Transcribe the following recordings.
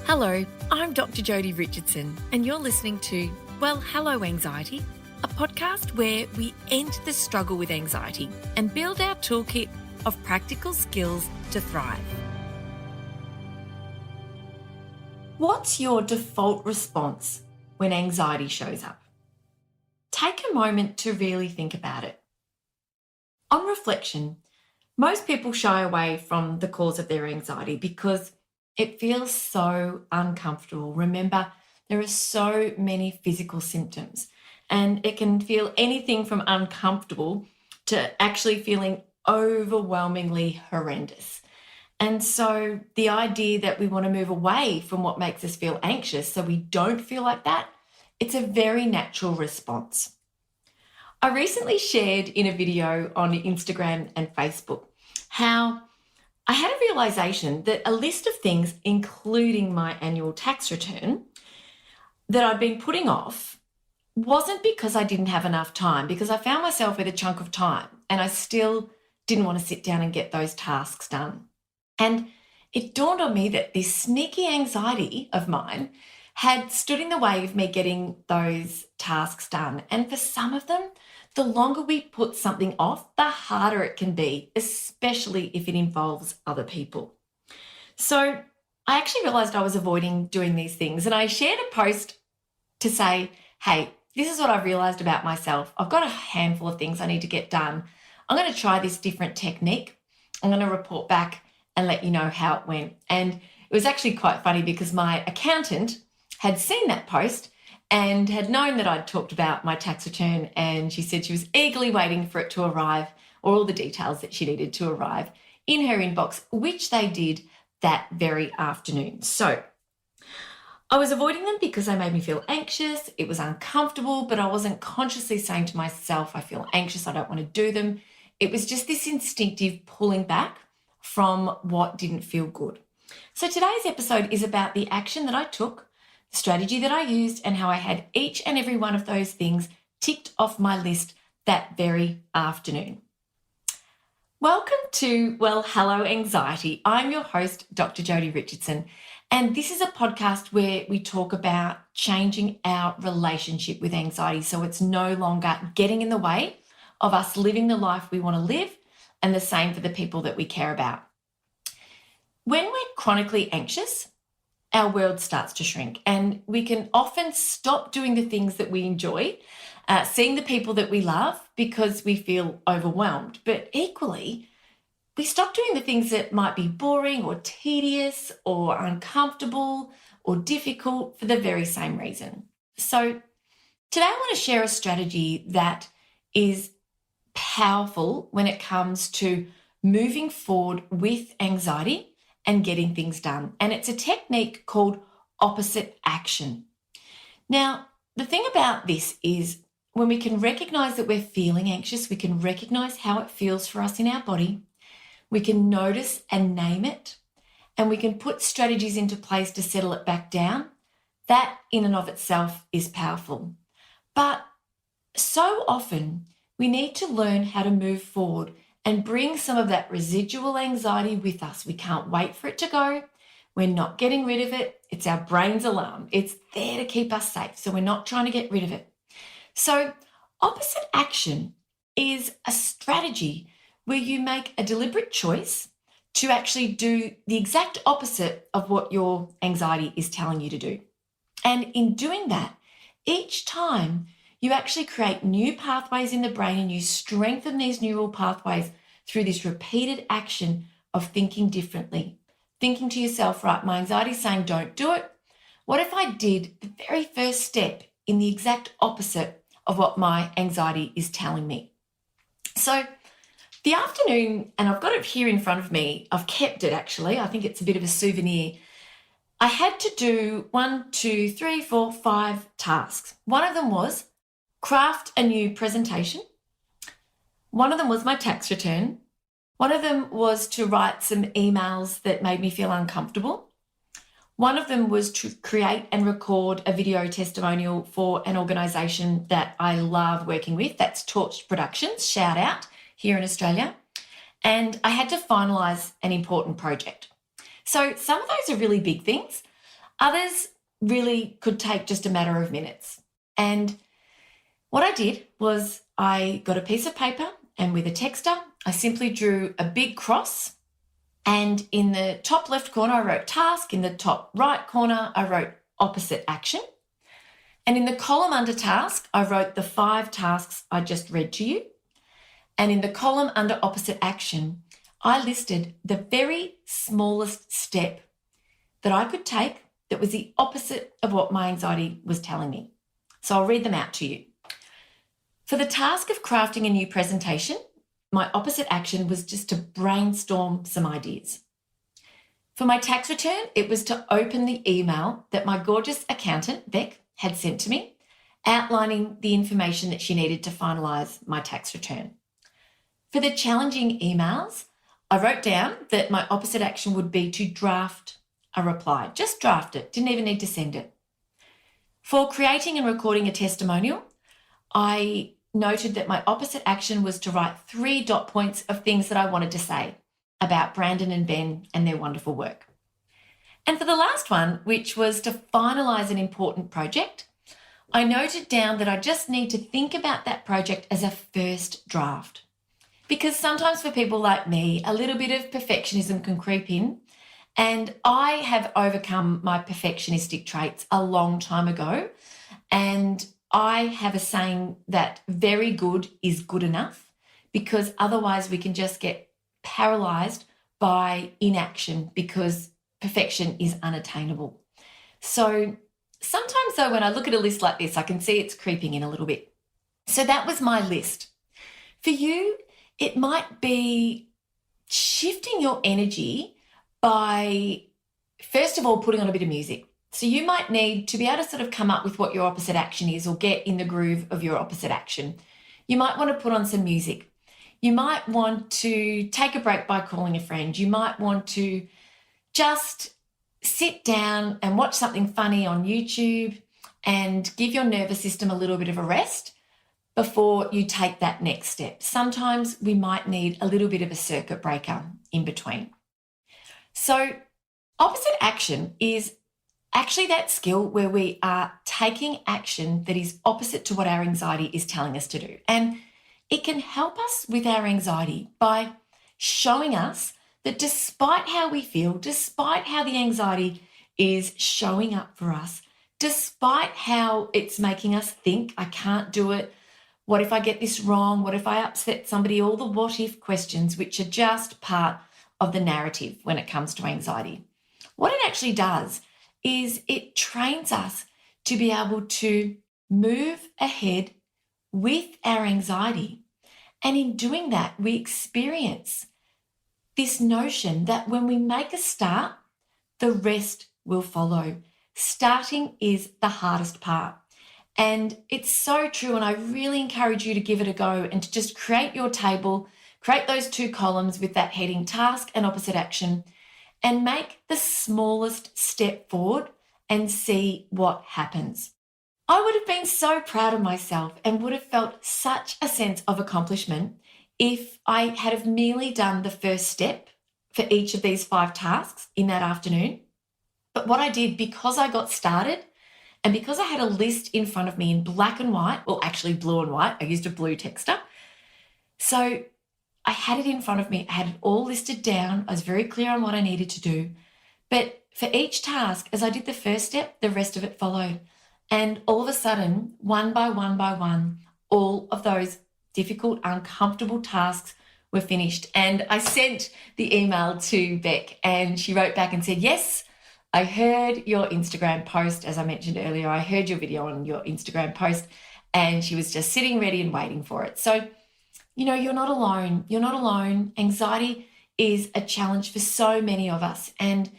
Hello, I'm Dr Jodi Richardson, and you're listening to Well, Hello Anxiety, a podcast where we end the struggle with anxiety and build our toolkit of practical skills to thrive. What's your default response when anxiety shows up? Take a moment to really think about it. On reflection, most people shy away from the cause of their anxiety because it feels so uncomfortable. Remember, there are so many physical symptoms, and it can feel anything from uncomfortable to actually feeling overwhelmingly horrendous. And so the idea that we want to move away from what makes us feel anxious so we don't feel like that, it's a very natural response. I recently shared in a video on Instagram and Facebook how I had a realization that a list of things, including my annual tax return, that I'd been putting off wasn't because I didn't have enough time, because I found myself with a chunk of time and I still didn't want to sit down and get those tasks done. And it dawned on me that this sneaky anxiety of mine had stood in the way of me getting those tasks done. And for some of them, the longer we put something off, the harder it can be, especially if it involves other people. So I actually realized I was avoiding doing these things, and I shared a post to say, hey, this is what I've realized about myself. I've got a handful of things I need to get done. I'm going to try this different technique. I'm going to report back and let you know how it went. And it was actually quite funny because my accountant had seen that post and had known that I'd talked about my tax return, and she said she was eagerly waiting for it to arrive, or all the details that she needed to arrive in her inbox, which they did that very afternoon. So I was avoiding them because they made me feel anxious. It was uncomfortable, but I wasn't consciously saying to myself, I feel anxious, I don't want to do them. It was just this instinctive pulling back from what didn't feel good. So today's episode is about the action that I took, the strategy that I used, and how I had each and every one of those things ticked off my list that very afternoon. Welcome to Well, Hello Anxiety. I'm your host, Dr Jodi Richardson, and this is a podcast where we talk about changing our relationship with anxiety so it's no longer getting in the way of us living the life we want to live, and the same for the people that we care about. When we're chronically anxious, our world starts to shrink, and we can often stop doing the things that we enjoy, seeing the people that we love because we feel overwhelmed. But equally, we stop doing the things that might be boring or tedious or uncomfortable or difficult for the very same reason. So today I want to share a strategy that is powerful when it comes to moving forward with anxiety and getting things done. And it's a technique called opposite action. Now, the thing about this is when we can recognize that we're feeling anxious, we can recognize how it feels for us in our body, we can notice and name it, and we can put strategies into place to settle it back down. That in and of itself is powerful. But so often we need to learn how to move forward and bring some of that residual anxiety with us. We can't wait for it to go. We're not getting rid of it. It's our brain's alarm. It's there to keep us safe, so we're not trying to get rid of it. So opposite action is a strategy where you make a deliberate choice to actually do the exact opposite of what your anxiety is telling you to do. And in doing that, each time you actually create new pathways in the brain, and you strengthen these neural pathways through this repeated action of thinking differently. Thinking to yourself, right, my anxiety is saying don't do it. What if I did the very first step in the exact opposite of what my anxiety is telling me? So the afternoon, and I've got it here in front of me, I've kept it actually, I think it's a bit of a souvenir. I had to do 5 tasks. One of them was craft a new presentation. One of them was my tax return. One of them was to write some emails that made me feel uncomfortable. One of them was to create and record a video testimonial for an organisation that I love working with. That's Torch Productions, shout out, here in Australia. And I had to finalise an important project. So some of those are really big things. Others really could take just a matter of minutes. And what I did was I got a piece of paper and with a texter, I simply drew a big cross. And in the top left corner, I wrote task. In the top right corner, I wrote opposite action. And in the column under task, I wrote the 5 tasks I just read to you. And in the column under opposite action, I listed the very smallest step that I could take that was the opposite of what my anxiety was telling me. So I'll read them out to you. For the task of crafting a new presentation, my opposite action was just to brainstorm some ideas. For my tax return, it was to open the email that my gorgeous accountant, Beck, had sent to me, outlining the information that she needed to finalise my tax return. For the challenging emails, I wrote down that my opposite action would be to draft a reply. Just draft it, didn't even need to send it. For creating and recording a testimonial, I noted that my opposite action was to write 3 dot points of things that I wanted to say about Brandon and Ben and their wonderful work. And for the last one, which was to finalise an important project, I noted down that I just need to think about that project as a first draft. Because sometimes for people like me, a little bit of perfectionism can creep in. And I have overcome my perfectionistic traits a long time ago. And I have a saying that very good is good enough, because otherwise we can just get paralysed by inaction because perfection is unattainable. So sometimes though, when I look at a list like this, I can see it's creeping in a little bit. So that was my list. For you, it might be shifting your energy by, first of all, putting on a bit of music. So you might need to be able to sort of come up with what your opposite action is or get in the groove of your opposite action. You might want to put on some music. You might want to take a break by calling a friend. You might want to just sit down and watch something funny on YouTube and give your nervous system a little bit of a rest before you take that next step. Sometimes we might need a little bit of a circuit breaker in between. So opposite action is actually that skill where we are taking action that is opposite to what our anxiety is telling us to do. And it can help us with our anxiety by showing us that despite how we feel, despite how the anxiety is showing up for us, despite how it's making us think, I can't do it, what if I get this wrong, what if I upset somebody, all the what if questions, which are just part of the narrative when it comes to anxiety. What it actually does is it trains us to be able to move ahead with our anxiety. And in doing that, we experience this notion that when we make a start, the rest will follow. Starting is the hardest part. And it's so true. And I really encourage you to give it a go and to just create your table, create those 2 columns with that heading task and opposite action, and make the smallest step forward and see what happens. I would have been so proud of myself and would have felt such a sense of accomplishment if I had have merely done the first step for each of these 5 tasks in that afternoon. But what I did, because I got started and because I had a list in front of me in black and white, well, actually blue and white, I used a blue texter. So I had it in front of me. I had it all listed down. I was very clear on what I needed to do. But for each task, as I did the first step, the rest of it followed. And all of a sudden, one by one, all of those difficult, uncomfortable tasks were finished. And I sent the email to Beck and she wrote back and said, yes, I heard your Instagram post. As I mentioned earlier, I heard your video on your Instagram post, and she was just sitting ready and waiting for it. So, you're not alone. You're not alone. Anxiety is a challenge for so many of us, and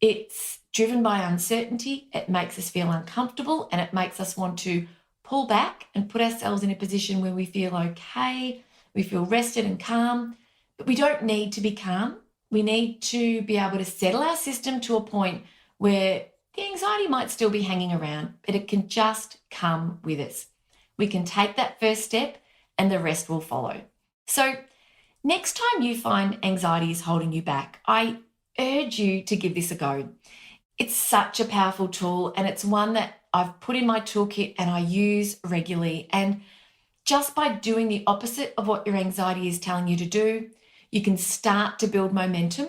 it's driven by uncertainty. It makes us feel uncomfortable, and it makes us want to pull back and put ourselves in a position where we feel okay, we feel rested and calm, but we don't need to be calm. We need to be able to settle our system to a point where the anxiety might still be hanging around, but it can just come with us. We can take that first step and the rest will follow. So next time you find anxiety is holding you back, I urge you to give this a go. It's such a powerful tool, and it's one that I've put in my toolkit and I use regularly. And just by doing the opposite of what your anxiety is telling you to do, you can start to build momentum.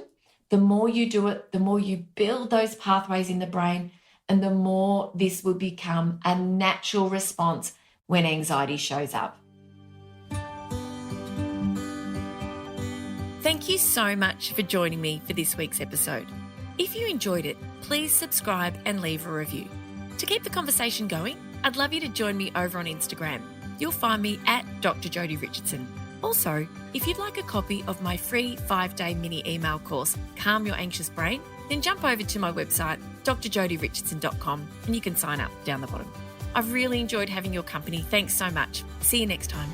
The more you do it, the more you build those pathways in the brain, and the more this will become a natural response when anxiety shows up. Thank you so much for joining me for this week's episode. If you enjoyed it, please subscribe and leave a review. To keep the conversation going, I'd love you to join me over on Instagram. You'll find me at Dr Jodi Richardson. Also, if you'd like a copy of my free 5-day mini email course, Calm Your Anxious Brain, then jump over to my website, drjodirichardson.com, and you can sign up down the bottom. I've really enjoyed having your company. Thanks so much. See you next time.